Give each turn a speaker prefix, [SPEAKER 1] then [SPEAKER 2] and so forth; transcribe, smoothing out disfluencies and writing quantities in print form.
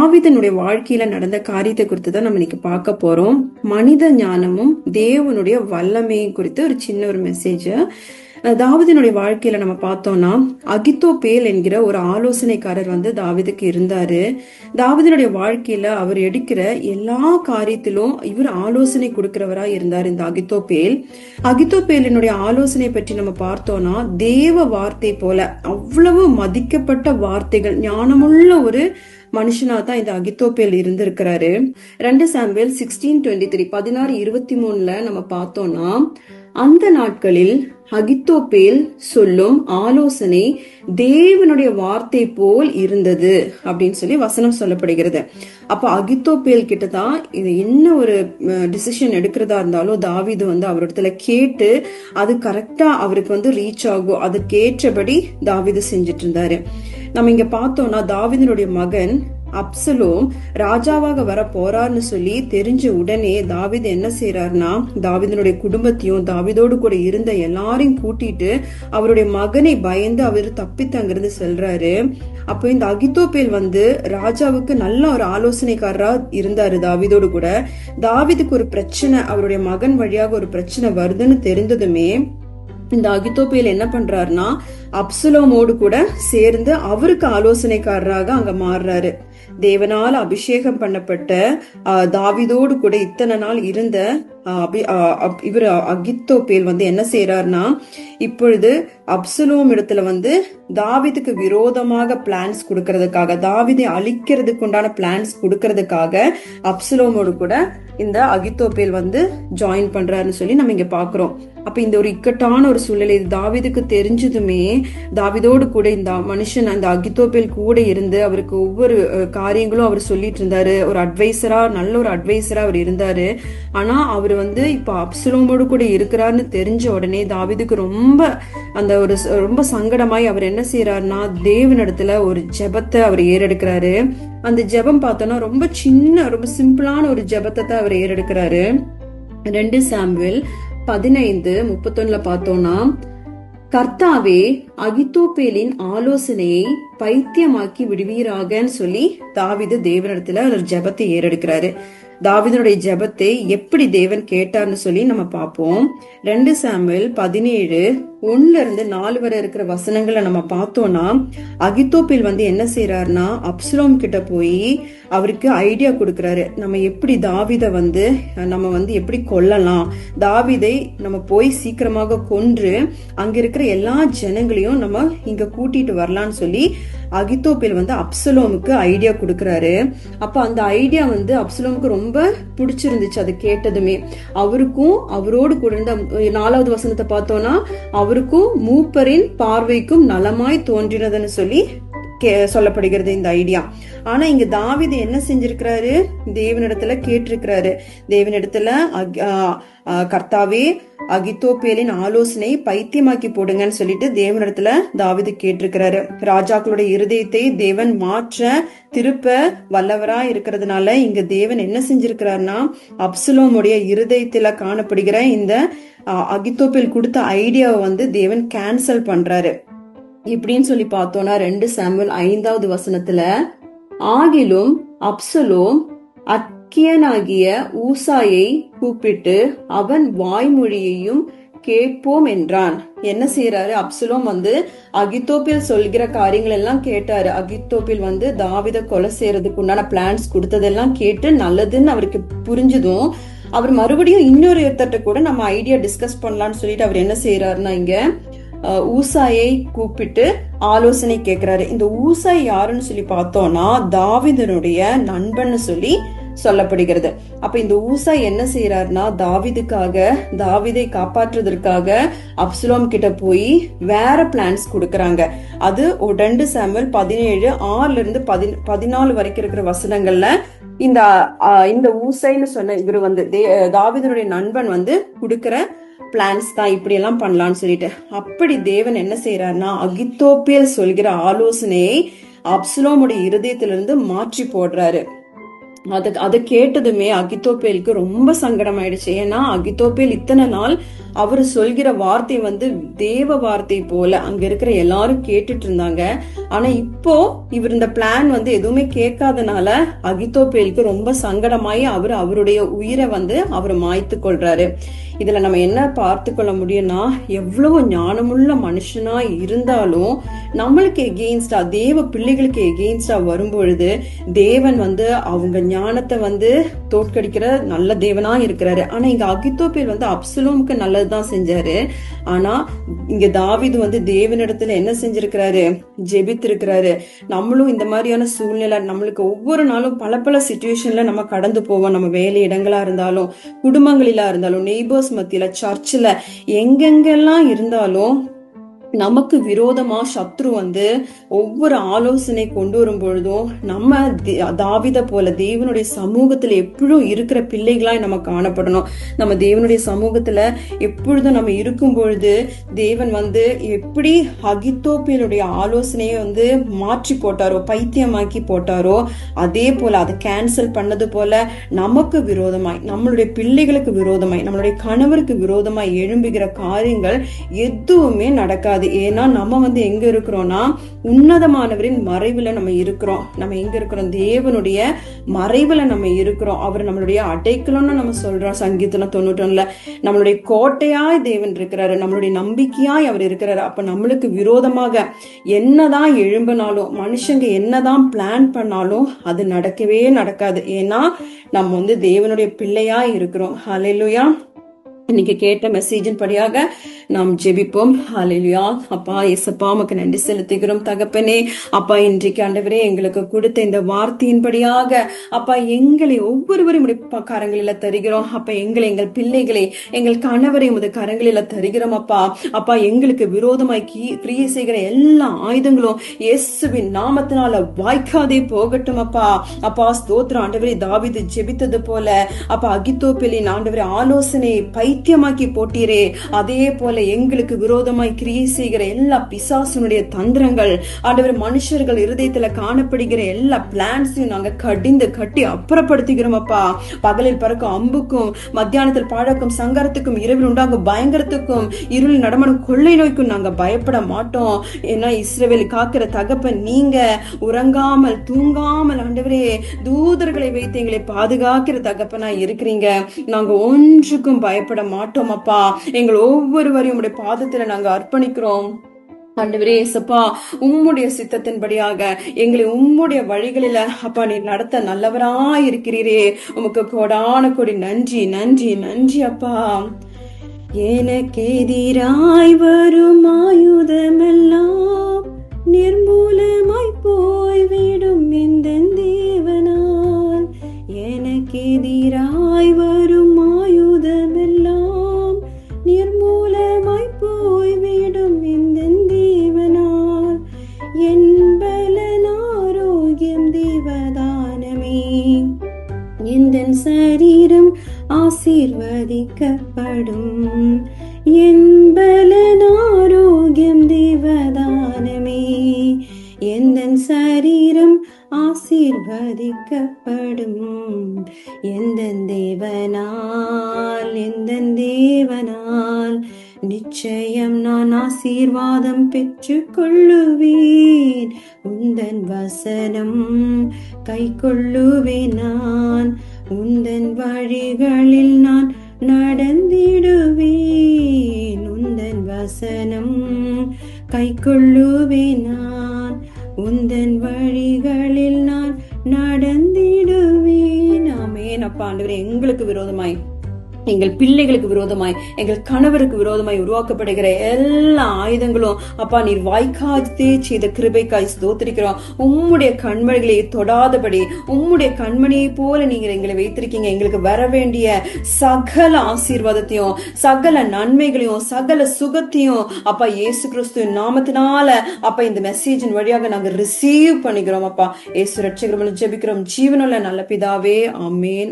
[SPEAKER 1] தாவீதனுடைய வாழ்க்கையில நடந்த காரியத்தை குறித்து தான் நம்ம இன்னைக்கு பார்க்க போறோம். மனித ஞானமும் தேவனுடைய வல்லமையும் குறித்து ஒரு சின்ன ஒரு மெசேஜ். தாவீதினுடைய வாழ்க்கையில நம்ம பார்த்தோம்னா, அகித்தோப்பேல் என்கிற ஒரு ஆலோசனைக்காரர் தாவீதுக்கு இருந்தாரு. தாவீதினுடைய வாழ்க்கையில அவர் எடுக்கிற எல்லா காரியத்திலும் இவர் ஆலோசனை கொடுக்கிறவரா இருந்தார் இந்த அகித்தோப்பேல். அகித்தோப்பேலினுடைய ஆலோசனை பற்றி நம்ம பார்த்தோம்னா, தேவ வார்த்தை போல அவ்வளவு மதிக்கப்பட்ட வார்த்தைகள், ஞானமுள்ள ஒரு மனுஷனா தான் இந்த அகித்தோப்பேல் இருந்திருக்கிறாரு. 2 சாமுவேல் 16:23 16:23 நம்ம பார்த்தோம்னா, அந்த நாட்களில் அகித்தோப்பேல் சொல்லும் ஆலோசனை தேவனுடைய வார்த்தை போல் இருந்தது அப்படின்னு சொல்லி வசனம் சொல்லப்படுகிறது. அப்ப அகித்தோப்பேல் கிட்டதான் இது என்ன ஒரு டிசிஷன் எடுக்கிறதா இருந்தாலும் தாவீது அவரிடத்துல கேட்டு அது கரெக்டா அவருக்கு ரீச் ஆகும், அதுக்கேற்றபடி தாவீது செஞ்சுட்டு இருந்தாரு. நம்ம இங்க பார்த்தோம்னா, தாவீதினுடைய மகன் அப்சலோம் ராஜாவாக வர போறார்னு சொல்லி தெரிஞ்ச உடனே தாவீது என்ன செய்யறாருன்னா, தாவீதினுடைய குடும்பத்தையும் தாவீதோடு கூட இருந்த எல்லாரையும் கூட்டிட்டு அவருடைய மகனை பயந்து அவர் தப்பித்து அங்கிருந்து செல்றாரு. அப்போ இந்த அகித்தோப்பேல் ராஜாவுக்கு நல்ல ஒரு ஆலோசனைக்காரரா இருந்தாரு தாவீதோடு கூட. தாவீதுக்கு ஒரு பிரச்சனை, அவருடைய மகன் வழியாக ஒரு பிரச்சனை வருதுன்னு தெரிந்ததுமே இந்த அகித்தோப்பேல் என்ன பண்றாருன்னா, அப்சலோமோடு கூட சேர்ந்து அவருக்கு ஆலோசனைக்காரராக அங்க மாறுறாரு. தேவனால அபிஷேகம் பண்ணப்பட்ட தாவீதோடு கூட இத்தனை நாள் இருந்த இவர் அகித்தோப்பேல் என்ன செய்யறாருன்னா, இப்பொழுது அப்சலோம் இடத்துல தாவீதுக்கு விரோதமாக பிளான்ஸ் கொடுக்கறதுக்காக, தாவீதை அழிக்கிறதுக்கு உண்டான பிளான்ஸ் கொடுக்கறதுக்காக அப்சலோமோடு கூட இந்த அகித்தோப்பேல் ஜாயின் பண்றாருன்னு சொல்லி நம்ம இங்க பாக்குறோம். அப்ப இந்த ஒரு இக்கட்டான ஒரு சூழ்நிலை தாவீதுக்கு தெரிஞ்சதுமே, தாவீதோடு கூட இந்த மனுஷன் அந்த அகித்தோப்பேல் கூட இருந்து அவருக்கு ஒவ்வொரு காரியங்களும் அவர் சொல்லிட்டு இருந்தாரு. ஒரு அட்வைசரா, நல்ல ஒரு அட்வைசரா அவர் இருந்தாரு. ஆனா அவர் இப்ப அப்சலோமோடு கூட இருக்கிறாருன்னு தெரிஞ்ச உடனே தாவீதுக்கு ரொம்ப சங்கடமாய் அவர் என்ன செய்யறாருன்னா, தேவனிடத்துல ஒரு ஜெபத்தை அவர் ஏறெடுக்கிறாரு. அந்த ஜெபம் பார்த்தோம்னா ரொம்ப சின்ன, ரொம்ப சிம்பிளான ஒரு ஜெபத்தை தான் அவர் ஏறெடுக்கிறாரு. 2 சாமுவேல் 15:31 பார்த்தோம்னா, கர்த்தாவே அகித்தோப்பேலின் ஆலோசனையை பைத்தியமாக்கி விடுவீராகன்னு சொல்லி தாவீது தேவனிடத்துல ஒரு ஜெபத்தை ஏறெடுக்கிறாரு. தாவீதனுடைய ஜெபத்தை எப்படி தேவன் கேட்டார்னு சொல்லி நம்ம பார்ப்போம். 2 சாமுவேல் 17:1-4 வரை இருக்கிற வசனங்களை நம்ம பார்த்தோம்னா, அகித்தோப்பேல் என்ன செய்யறாருன்னா, அப்சலோம் கிட்ட போய் அவருக்கு ஐடியா கொடுக்கறாரு. நம்ம எப்படி தாவீதை நம்ம எப்படி கொல்லலாம், தாவீதை நம்ம போய் சீக்கிரமாக கொன்று அங்க இருக்கிற எல்லா ஜனங்களையும் நம்ம இங்க கூட்டிட்டு வரலாம்னு சொல்லி அகித்தோப்பேல் அப்சலோமுக்கு ஐடியா கொடுக்கறாரு. அப்ப அந்த ஐடியா அப்சலோமுக்கு ரொம்ப பிடிச்சிருந்துச்சு. அதை கேட்டதுமே அவருக்கும் அவரோடு கூட இருந்த 4வது வசனத்தை பார்த்தோம்னா, அவருக்கும் மூப்பரின் பார்வைக்கும் நலமாய் தோன்றினதுன்னு சொல்லி சொல்லப்படுகிறது இந்த ஐடியா. ஆனா இங்க தாவீது என்ன செஞ்சிருக்கிறாரு, தேவனிடத்துல கேட்டிருக்கிறாரு. தேவனிடத்துல கர்த்தாவே அகித்தோப்பேலின் ஆலோசனை பைத்தியமாக்கி போடுங்கன்னு சொல்லிட்டு தேவனிடத்துல தாவீது கேட்டிருக்கிறாரு. ராஜாக்களுடைய இருதயத்தை தேவன் மாற்ற திருப்ப வல்லவரா இருக்கிறதுனால இங்க தேவன் என்ன செஞ்சிருக்கிறாருன்னா, அப்சலோமுடைய இருதயத்துல காணப்படுகிற இந்த அகித்தோப்பேல் கொடுத்த ஐடியாவை தேவன் கேன்சல் பண்றாரு. இப்படின்னு சொல்லி பார்த்தோம்னா, 2 சாமுவேல் 5வது வசனத்துல, ஆகிலும் அப்சலோம் அக்கியனாகிய ஊசாயை கூப்பிட்டு அவன் வாய்மொழியையும் கேட்போம் என்றான். என்ன செய்யறாரு, அப்சலோம் அகித்தோப்பேல் சொல்கிற காரியங்கள் எல்லாம் கேட்டாரு. அகித்தோப்பேல் தாவீதை கொலை செய்யறதுக்கு உண்டான பிளான்ஸ் கொடுத்ததெல்லாம் கேட்டு நல்லதுன்னு அவருக்கு புரிஞ்சதும், அவர் மறுபடியும் இன்னொரு இடத்த கூட நம்ம ஐடியா டிஸ்கஸ் பண்ணலாம்னு சொல்லிட்டு அவர் என்ன செய்யறாருன்னா, இங்க ஊசாயை கூப்பிட்டு ஆலோசனை கேட்கிறாரு. இந்த ஊசாய் யாருன்னு சொல்லி பார்த்தோம்னா, தாவீதனுடைய நண்பன் சொல்லி சொல்லப்படுகிறது. அப்ப இந்த ஊசாய் என்ன செய்யறாருன்னா, தாவீதை காப்பாற்றுவதற்காக அப்சலோம் கிட்ட போய் வேற பிளான்ஸ் கொடுக்கறாங்க. அது 2 சாமுவேல் 17:6-14 வரைக்கும் இருக்கிற வசனங்கள்ல இந்த ஊசாய்னு சொன்ன இவரு தாவீதனுடைய நண்பன் கொடுக்கிற பிளான்ஸ் தான், இப்படி எல்லாம் பண்ணலாம்னு சொல்லிட்டு. அப்படி தேவன் என்ன செய்யறாருன்னா, அகித்தோப்பேல் சொல்கிற ஆலோசனையை அப்சலோமுடைய இருதயத்திலிருந்து மாற்றி போடுறாரு. அதை கேட்டதுமே அகித்தோப்பேலுக்கு ரொம்ப சங்கடம் ஆயிடுச்சு. ஏன்னா அகித்தோப்பேல் இத்தனை நாள் அவரு சொல்கிற வார்த்தை வந்து தேவ வார்த்தை போல அங்க இருக்கிற எல்லாரும் கேட்டுட்டு இருந்தாங்க. ஆனா இப்போ இவர் இந்த பிளான் வந்து எதுவுமே கேட்காதனால அகித்தோப்பேலுக்கு ரொம்ப சங்கடமாயி அவருடைய உயிரை வந்து அவர் மாய்த்து கொள்றாரு. இதுல நம்ம என்ன பார்த்து கொள்ள முடியும்னா, எவ்வளவு ஞானமுள்ள மனுஷனா இருந்தாலும் நம்மளுக்கு எகெயின்ஸ்டா, தேவ பிள்ளைகளுக்கு எகெயின்ஸ்டா வரும்பொழுது தேவன் வந்து அவங்க ஞானத்தை வந்து தோற்கடிக்கிற நல்ல தேவனா இருக்கிறாரு. ஆனா இங்க அகித்தோப்பேல் வந்து அப்சலோமுக்கு நல்லதுதான் செஞ்சாரு. ஆனா இங்க தாவீது வந்து தேவனிடத்துல என்ன செஞ்சிருக்கிறாரு? ஜெபித்திருக்கிறாரு. நம்மளும் இந்த மாதிரியான சூழ்நிலை, நம்மளுக்கு ஒவ்வொரு நாளும் பல பல சிச்சுவேஷன்ல நம்ம கடந்து போவோம். நம்ம வேலை இடங்களா இருந்தாலும், குடும்பங்களிலா இருந்தாலும், நெய்பர்ஸ் மத்தியில, சர்ச்சில், எங்கெங்கெல்லாம் இருந்தாலும் நமக்கு விரோதமா சத்ரு வந்து ஒவ்வொரு ஆலோசனை கொண்டு வரும் பொழுதும் நம்ம தாவீதை போல தேவனுடைய சமூகத்துல எப்பொழுதும் இருக்கிற பிள்ளைகளாய் நம்ம காணப்படணும். நம்ம தேவனுடைய சமூகத்துல எப்பொழுதும் நம்ம இருக்கும் பொழுது தேவன் வந்து எப்படி அகித்தோப்பேலுடைய ஆலோசனையை வந்து மாற்றி போட்டாரோ, பைத்தியமாக்கி போட்டாரோ, அதே போல அதை கேன்சல் பண்ணது போல நமக்கு விரோதமாய், நம்மளுடைய பிள்ளைகளுக்கு விரோதமாய், நம்மளுடைய கணவருக்கு விரோதமாய் எழும்புகிற காரியங்கள் எதுவுமே நடக்காது. ஏன்னா நம்ம வந்து எங்க இருக்கிறோம்னா உன்னதமானவரின் மறைவுல நம்ம இருக்கிறோம். நம்ம எங்க இருக்கிறோம்? தேவனுடைய மறைவுல நம்ம இருக்கிறோம். அவர் நம்மளுடைய அடைக்கலம்னு நம்ம சொல்றோம் சங்கீதம் 91. நம்மளுடைய கோட்டையாய் தேவன் இருக்கிறாரு, நம்மளுடைய நம்பிக்கையாய் அவர் இருக்கிறாரு. அப்ப நம்மளுக்கு விரோதமாக என்னதான் எழும்பினாலும், மனுஷங்க என்னதான் பிளான் பண்ணாலும் அது நடக்கவே நடக்காது. ஏன்னா நம்ம வந்து தேவனுடைய பிள்ளையாய் இருக்கிறோம். ஹல்லேலூயா. இன்னைக்கு கேட்ட மெசேஜின் படியாக நாம் ஜெபிப்போம். ஹல்லேலூயா. அப்பா இயேசப்பா, உமக்கு நன்றி செலுத்துகிறோம் தகப்பனே. அப்பா இன்றைக்கு ஆண்டவரே எங்களுக்கு கொடுத்த இந்த வார்த்தையின்படியாக அப்பா எங்களை ஒவ்வொருவரும் கரங்களில தருகிறோம். அப்ப எங்களை, எங்கள் பிள்ளைகளை, எங்கள் கணவரை உமது கரங்களில தருகிறோம். அப்பா அப்பா எங்களுக்கு விரோதமாய் கிரியை செய்கிற எல்லா ஆயுதங்களும் இயேசுவின் நாமத்தினால வாய்க்காதே போகட்டும். அப்பா அப்பா ஸ்தோத்திரம் ஆண்டவரே. தாவீது ஜெபித்தது போல அப்பா அகித்தோப்பேலின் ஆண்டவரே ஆலோசனை பைத்தியமாக்கி போட்டீரே, அதே போல எங்களுக்கு விரோதமாய் கிரியை செய்கிற எல்லா பிசாசுனுடைய தந்திரங்கள் ஆண்டவர், மனுஷர்கள் இருதயத்துல காணப்படுகிற எல்லா பிளான்ஸையும் நாங்க கட்டி அப்புறப்படுத்துகிறோம். அப்பா பகலில் பறக்கும் அம்புக்கும், மத்தியானத்தில் பாழக்கும் சங்கரத்துக்கும், இரவில் உண்டாகும் பயங்கரத்துக்கும், இருளில் நடமாடும் கொள்ளை நோய்க்கும் நாங்க பயப்பட மாட்டோம். ஏன்னா இஸ்ரவேல் காக்கிற தகப்பன் நீங்க. உறங்காமல் தூங்காமல் ஆண்டவரே தூதர்களை வைத்து எங்களை பாதுகாக்கிற தகப்பனா இருக்கிறீங்க. நாங்க ஒன்றுக்கும் பயப்பட மாட்டோம். அப்பா எங்கள் ஒவ்வொருவரையும் உடைய பாதத்துல நாங்க அர்ப்பணிக்கிறோம். ஆண்டவரே இயேசப்பா, உம்முடைய சித்தத்தின்படியாக எங்களை உம்முடைய வழிகளில அப்பா நீ நடத்த நல்லவராய் இருக்கிறீரே. உமக்கு கோடான கோடி நன்றி நன்றி நன்றி அப்பா. எனக்கு எதிராய் வரும் ஆயுதமெல்லாம் நிர்மூலமாய் போய்விடும் இந்த தேவனால். எனக்கு எதிராய் வரும் ஆயுதமெல்லாம் நிர்மூலமாய் போய்விடும் இந்த தேவனால். என் பலன் ஆரோக்கியம் தேவதானமே, இந்த சரீரம் ஆசீர்வதிக்கப்படும். என் பலன் ஆரோக்கியம் தேவதானமே, எந்த சரீரம் ஆசீர்வதிக்கப்படும். எந்த தேவனால் நிச்சயம் நான் ஆசீர்வாதம் பெற்றுக் கொள்ளுவேன். உந்தன் வசனம் கை கொள்ளுவேன் நான். உந்தன் வழிகளில் நான் நடந்திடுவேன். உந்தன் வசனம் கை கொள்ளுவேன் நான். உந்தன் வழிகளில் நான் நடந்திடுவேன். ஆமென். அப்பா ஆண்டவரே, எங்களுக்கு விரோதமாய், எங்கள் பிள்ளைகளுக்கு விரோதமாய், எங்கள் கணவருக்கு விரோதமாய் உருவாக்கப்படுகிற எல்லா ஆயுதங்களும் அப்பா நீர் வாய்க்காதே செய்த கிருபைக்காய் ஸ்தோத்திரிக்கிறோம். உம்முடைய கண்மணிகளை தொடாதபடி உம்முடைய கண்மணியை போல நீங்க எங்களை வைத்திருக்கீங்க. எங்களுக்கு வர வேண்டிய சகல ஆசீர்வாதத்தையும், சகல நன்மைகளையும், சகல சுகத்தையும் அப்பா இயேசு கிறிஸ்துவின் நாமத்தினால அப்பா இந்த மெசேஜின் வழியாக நாங்க ரிசீவ் பண்ணிக்கிறோம். அப்பா இயேசு ரட்சகர் ஜெபிக்கிறோம் ஜீவனுள்ள நல்ல பிதாவே. ஆமென்.